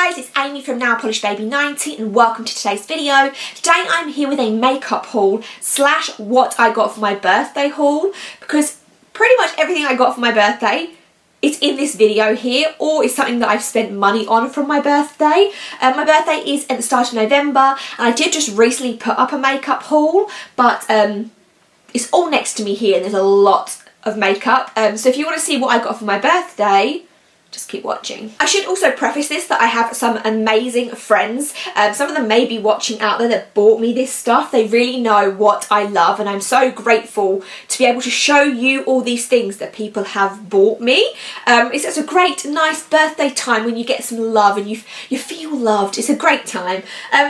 guys, it's Amy from Now Polish Baby 90 and welcome to today's video. Today I'm here with a makeup haul slash what I got for my birthday haul, because pretty much everything I got for my birthday is in this video here, or is something that I've spent money on from my birthday. My birthday is at the start of November, and I did just recently put up a makeup haul, but it's all next to me here and there's a lot of makeup. So if you want to see what I got for my birthday, just keep watching. I should also preface this that I have some amazing friends. Some of them may be watching out there that bought me this stuff. They really know what I love, and I'm so grateful to be able to show you all these things that people have bought me. It's just a great, nice birthday time when you get some love and you feel loved. It's a great time.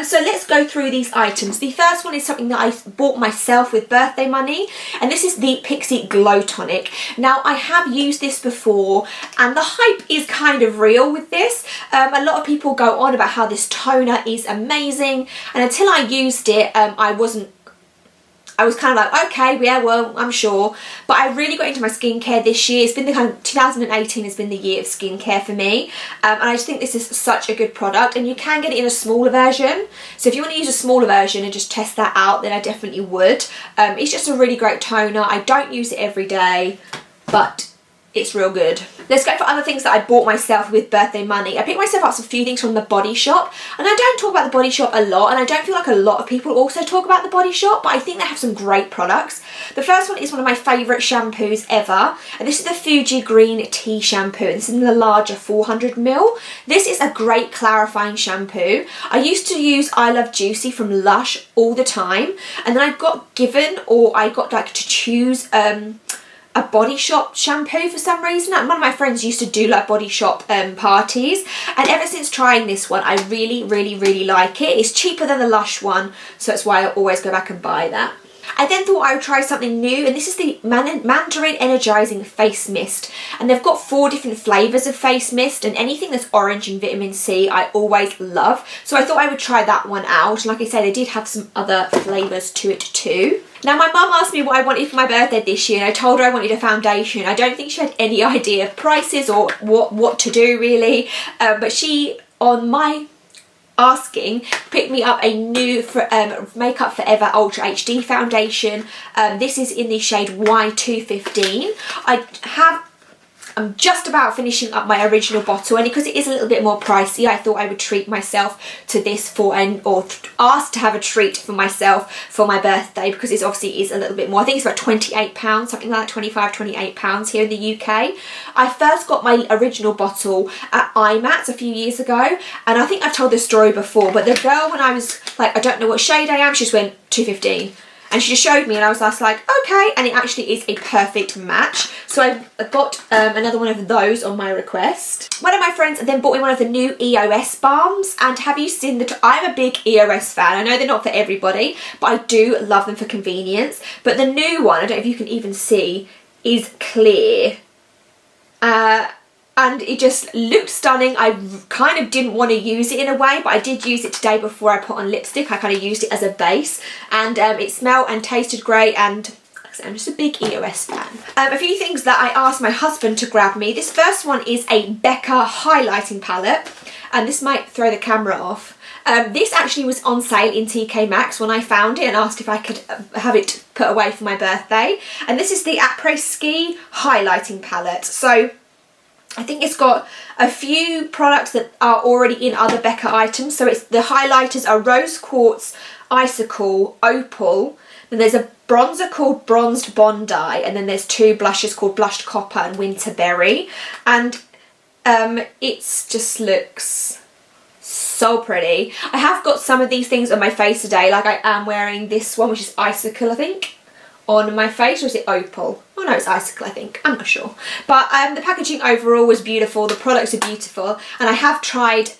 So let's go through these items. The first one is something that I bought myself with birthday money, and this is the Pixie Glow Tonic. Now, I have used this before, and the hype is kind of real with this. A lot of people go on about how this toner is amazing, and until I used it, I was kind of like, okay, yeah, well, I'm sure. But I really got into my skincare this year. It's been the kind of 2018 has been the year of skincare for me, and I just think this is such a good product, and you can get it in a smaller version. So if you want to use a smaller version and just test that out, then I definitely would. It's just a really great toner. I don't use it every day, but it's real good. Let's go for other things that I bought myself with birthday money. I picked myself up some few things from the Body Shop, and I don't talk about the Body Shop a lot, and I don't feel like a lot of people also talk about the Body Shop, but I think they have some great products. The first one is one of my favourite shampoos ever, and this is the Fuji Green Tea Shampoo, and this is in the larger 400ml. This is a great clarifying shampoo. I used to use I Love Juicy from Lush all the time, and then I got given, or I got like to choose a Body Shop shampoo for some reason. One of my friends used to do like Body Shop parties, and ever since trying this one, I really like it. It's cheaper than the Lush one, so that's why I always go back and buy that. I then thought I would try something new, and this is the Mandarin Energizing Face Mist, and they've got 4 different flavours of face mist, and anything that's orange and vitamin C I always love, so I thought I would try that one out. And like I said, they did have some other flavours to it too. Now, my mum asked me what I wanted for my birthday this year, and I told her I wanted a foundation. I don't think she had any idea of prices or what to do really, but she, on my asking, picked me up a new Makeup Forever Ultra HD foundation. This is in the shade Y215. I'm just about finishing up my original bottle, and because it is a little bit more pricey, I thought I would treat myself to this or ask to have a treat for myself for my birthday, because it obviously is a little bit more. I think it's about £28, something like that, £28 here in the UK. I first got my original bottle at IMATS a few years ago, and I think I've told this story before, but the girl, when I was like, I don't know what shade I am, she just went £2.15. And she just showed me, and I was just like, okay, and it actually is a perfect match. So I got another one of those on my request. One of my friends then bought me one of the new EOS balms, and have you seen I'm a big EOS fan. I know they're not for everybody, but I do love them for convenience. But the new one, I don't know if you can even see, is clear. And it just looked stunning. I kind of didn't want to use it in a way, but I did use it today before I put on lipstick. I kind of used it as a base, and it smelled and tasted great, and like I said, I'm just a big EOS fan. A few things that I asked my husband to grab me. This first one is a Becca highlighting palette, and this might throw the camera off. This actually was on sale in TK Maxx when I found it and asked if I could have it put away for my birthday. And this is the Apres Ski highlighting palette. So I think it's got a few products that are already in other Becca items. So the highlighters are Rose Quartz, Icicle, Opal. Then there's a bronzer called Bronzed Bondi, and then there's 2 blushes called Blushed Copper and Winter Berry. And it just looks so pretty. I have got some of these things on my face today. Like I am wearing this one, which is Icicle, I think, on my face. Or is it Opal? Oh no, it's Icicle, I think. I'm not sure. But the packaging overall was beautiful. The products are beautiful. And I have tried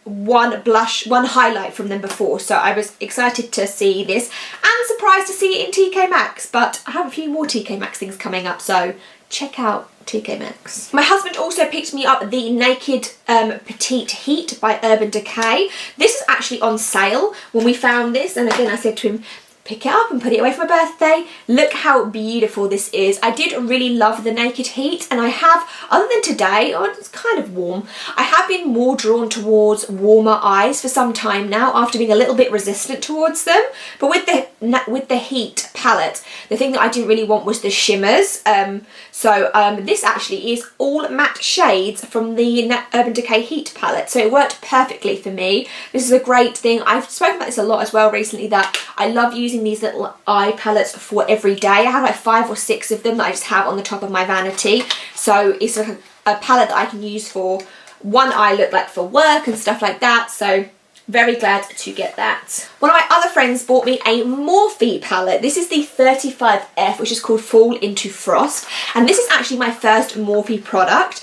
one highlight from them before. So I was excited to see this. And surprised to see it in TK Maxx. But I have a few more TK Maxx things coming up. So check out TK Maxx. My husband also picked me up the Naked Petite Heat by Urban Decay. This is actually on sale when we found this. And again, I said to him, pick it up and put it away for my birthday. Look how beautiful this is. I did really love the Naked Heat, and I have, other than today, oh, it's kind of warm, I have been more drawn towards warmer eyes for some time now after being a little bit resistant towards them. But with the Heat palette, the thing that I didn't really want was the shimmers. This actually is all matte shades from the Urban Decay Heat palette, so it worked perfectly for me. This is a great thing. I've spoken about this a lot as well recently, that I love using these little eye palettes for every day. I have like 5 or 6 of them that I just have on the top of my vanity, so it's like a palette that I can use for one eye look, like for work and stuff like that. So very glad to get that. One of my other friends bought me a Morphe palette. This is the 35F, which is called Fall Into Frost, and this is actually my first Morphe product.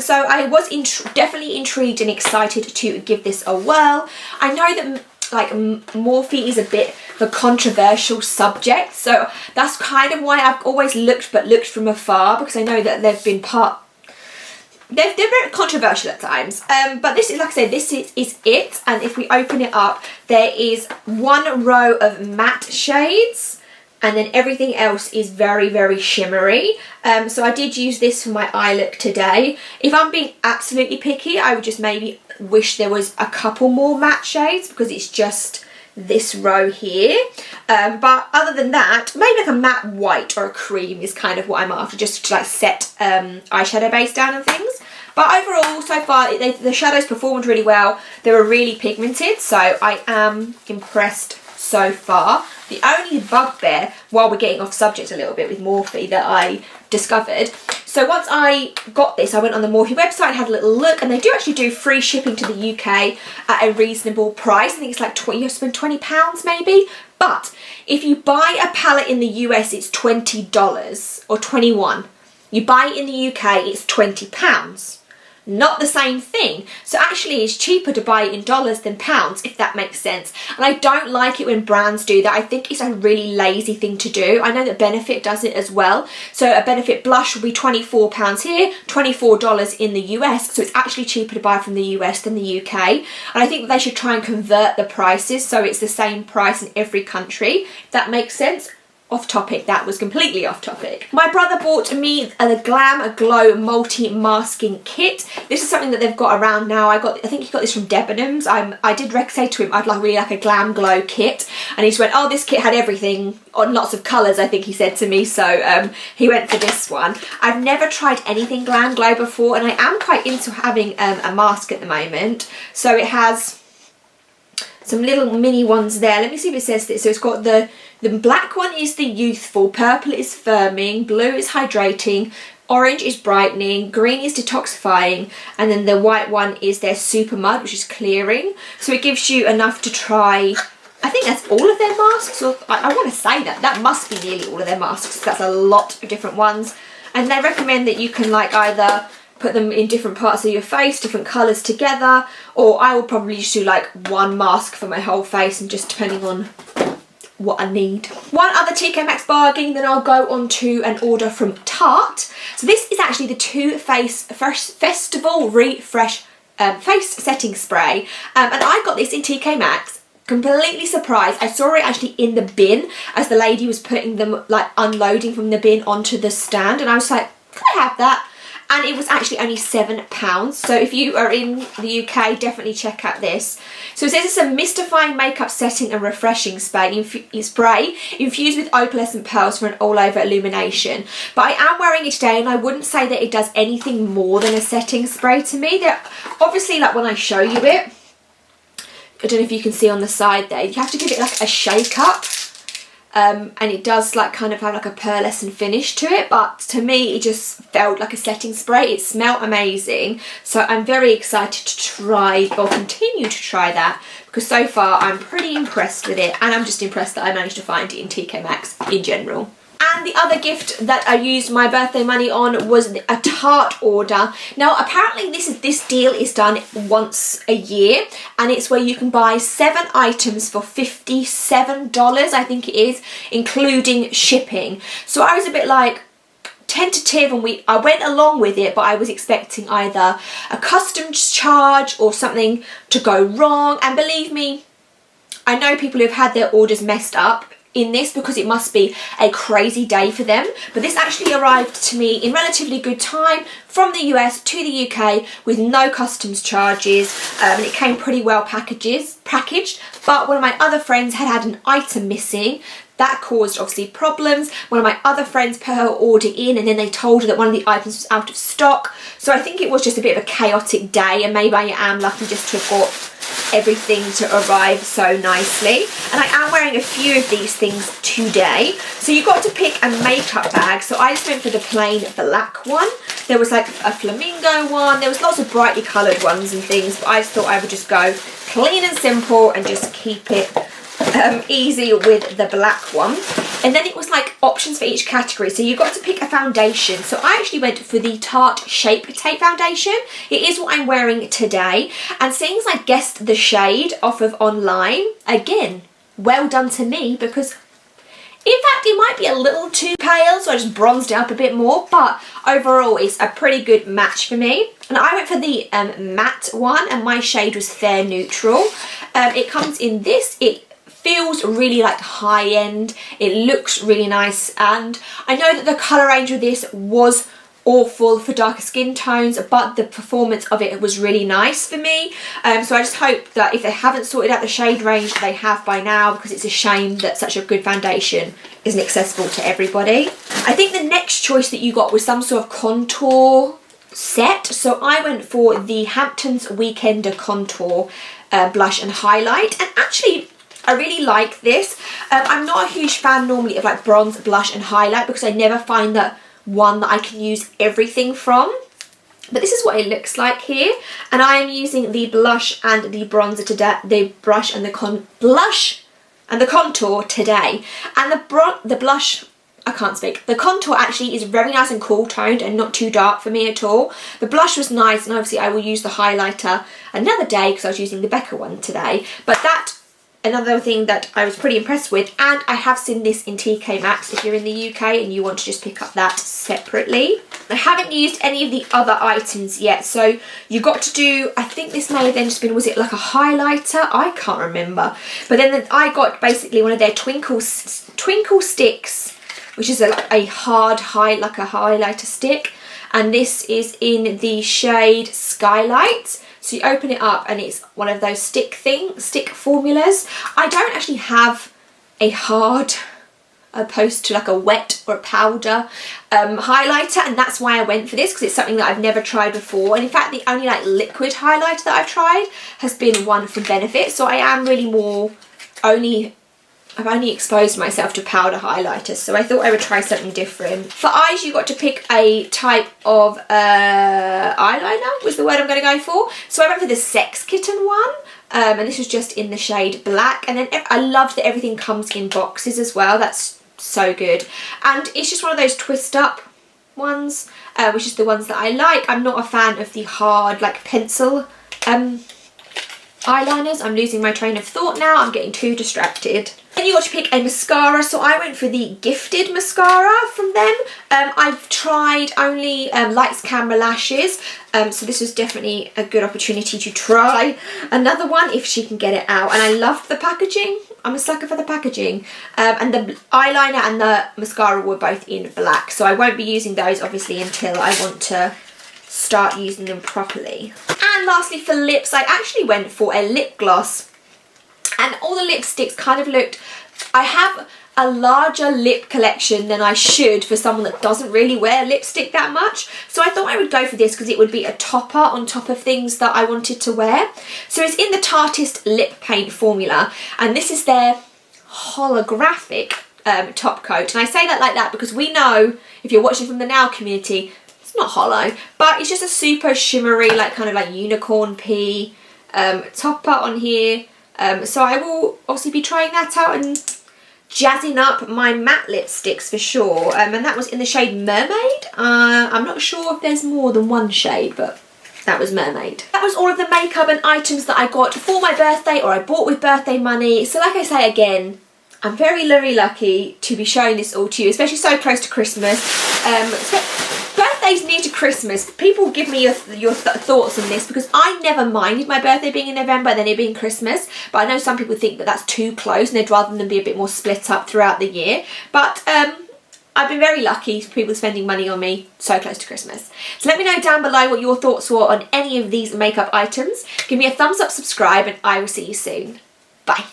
So I was definitely intrigued and excited to give this a whirl. I know that like Morphe is a bit of a controversial subject, so that's kind of why I've always looked from afar, because I know that they're very controversial at times. But this is, like I said, this is it. And if we open it up, there is one row of matte shades, and then everything else is very, very shimmery. So I did use this for my eye look today. If I'm being absolutely picky, I would just maybe wish there was a couple more matte shades, because it's just this row here. But other than that, maybe like a matte white or a cream is kind of what I'm after, just to like set eyeshadow base down and things. But overall, so far, the shadows performed really well. They were really pigmented, so I am impressed so far. The only bugbear, while we're getting off subject a little bit with Morphe, that I discovered, so once I got this, I went on the Morphe website, had a little look, and they do actually do free shipping to the UK at a reasonable price. I think it's like you have to spend £20 maybe. But if you buy a palette in the US, it's $20 or $21. You buy it in the UK, it's £20. Not the same thing. So actually it's cheaper to buy it in dollars than pounds, if that makes sense. And I don't like it when brands do that. I think it's a really lazy thing to do. I know that Benefit does it as well. So a Benefit blush will be £24 here, $24 in the US. So it's actually cheaper to buy from the US than the UK. And I think that they should try and convert the prices so it's the same price in every country, if that makes sense. Off topic, that was completely off topic. My brother bought me the Glam Glow Multi-Masking Kit. This is something that they've got around now. I think he got this from Debenhams. I did say to him I'd really like a Glam Glow kit, and he just went, oh, this kit had everything on lots of colours, I think he said to me, so he went for this one. I've never tried anything Glam Glow before, and I am quite into having a mask at the moment. So it has some little mini ones there. Let me see if it says this. So it's got the black one is the youthful, purple is firming, blue is hydrating, orange is brightening, green is detoxifying, and then the white one is their super mud, which is clearing. So it gives you enough to try, I think that's all of their masks, or I want to say that must be nearly all of their masks. That's a lot of different ones, and they recommend that you can like either put them in different parts of your face, different colours together, or I will probably just do like one mask for my whole face, and just depending on what I need. One other TK Maxx bargain, then I'll go on to an order from Tarte. So this is actually the Too Faced Festival Refresh Face Setting Spray, and I got this in TK Maxx. Completely surprised. I saw it actually in the bin as the lady was putting them, like unloading from the bin onto the stand, and I was like, can I have that? And it was actually only £7. So if you are in the UK, definitely check out this. So it says it's a mystifying makeup setting and refreshing spray infused with opalescent pearls for an all-over illumination. But I am wearing it today, and I wouldn't say that it does anything more than a setting spray to me. They're obviously, like when I show you it, I don't know if you can see on the side there, you have to give it like a shake up. And it does like kind of have like a pearlescent finish to it, but to me it just felt like a setting spray. It smelled amazing, so I'm very excited to try or continue to try that, because so far I'm pretty impressed with it, and I'm just impressed that I managed to find it in TK Maxx in general. And the other gift that I used my birthday money on was a Tarte order. Now apparently this deal is done once a year, and it's where you can buy 7 items for $57, I think it is, including shipping. So I was a bit like tentative, and I went along with it, but I was expecting either a customs charge or something to go wrong. And believe me, I know people who've had their orders messed up in this because it must be a crazy day for them. But this actually arrived to me in relatively good time from the US to the UK with no customs charges, and it came pretty well packaged. But one of my other friends had an item missing. That caused obviously problems. One of my other friends put her order in and then they told her that one of the items was out of stock. So I think it was just a bit of a chaotic day, and maybe I am lucky just to have got everything to arrive so nicely. And I am wearing a few of these things today. So you got to pick a makeup bag. So I just went for the plain black one. There was like a flamingo one. There was lots of brightly coloured ones and things, but I just thought I would just go clean and simple and just keep it easy with the black one. And then it was like options for each category, so you got to pick a foundation. So I actually went for the Tarte Shape Tape foundation. It is what I'm wearing today, and seeing as I guessed the shade off of online, again, well done to me, because in fact it might be a little too pale, so I just bronzed it up a bit more, but overall it's a pretty good match for me. And I went for the matte one, and my shade was Fair Neutral. It comes in this, it feels really like high end, it looks really nice, and I know that the colour range of this was awful for darker skin tones, but the performance of it was really nice for me. So I just hope that if they haven't sorted out the shade range, they have by now, because it's a shame that such a good foundation isn't accessible to everybody. I think the next choice that you got was some sort of contour set, so I went for the Hamptons Weekender Contour blush and highlight, and actually I really like this. I'm not a huge fan normally of like bronze, blush and highlight, because I never find that one that I can use everything from. But this is what it looks like here, and I am using the blush and the bronzer today, the blush and the contour today. And the blush, I can't speak. The contour actually is very nice and cool toned and not too dark for me at all. The blush was nice, and obviously I will use the highlighter another day because I was using the Becca one today. But that, another thing that I was pretty impressed with, and I have seen this in TK Maxx if you're in the UK and you want to just pick up that separately. I haven't used any of the other items yet, so you got to do, I think this may have then just been, was it like a highlighter? I can't remember. But then I got basically one of their Twinkle sticks, which is a hard like a highlighter stick, and this is in the shade Skylight. So you open it up and it's one of those stick formulas. I don't actually have a hard opposed to like a wet or a powder highlighter, and that's why I went for this, because it's something that I've never tried before. And in fact the only like liquid highlighter that I've tried has been one from Benefit, so I am really more I've only exposed myself to powder highlighters, so I thought I would try something different. For eyes, you got to pick a type of eyeliner, was the word I'm going to go for. So I went for the Sex Kitten one, and this was just in the shade black. And then I love that everything comes in boxes as well. That's so good. And it's just one of those twist up ones, which is the ones that I like. I'm not a fan of the hard, like pencil eyeliners. I'm losing my train of thought now. I'm getting too distracted. Then you got to pick a mascara, so I went for the Gifted mascara from them. I've tried only Lights Camera Lashes, so this was definitely a good opportunity to try another one if she can get it out. And I loved the packaging. I'm a sucker for the packaging. And the eyeliner and the mascara were both in black, so I won't be using those obviously until I want to start using them properly. And lastly, for lips, I actually went for a lip gloss. And all the lipsticks kind of looked, I have a larger lip collection than I should for someone that doesn't really wear lipstick that much. So I thought I would go for this because it would be a topper on top of things that I wanted to wear. So it's in the Tartist Lip Paint formula, and this is their holographic top coat. And I say that like that because we know, if you're watching from the Now community, it's not hollow, but it's just a super shimmery, like kind of like unicorn pea topper on here. So I will obviously be trying that out and jazzing up my matte lipsticks for sure. And that was in the shade Mermaid. I'm not sure if there's more than one shade, but that was Mermaid. That was all of the makeup and items that I got for my birthday, or I bought with birthday money. So like I say again, I'm very, very lucky to be showing this all to you, especially so close to Christmas. Birthday birthday's near to Christmas. People give me your thoughts on this, because I never minded my birthday being in November and then it being Christmas, but I know some people think that that's too close and they'd rather them be a bit more split up throughout the year. But I've been very lucky for people spending money on me so close to Christmas. So let me know down below what your thoughts were on any of these makeup items. Give me a thumbs up, subscribe, and I will see you soon. Bye.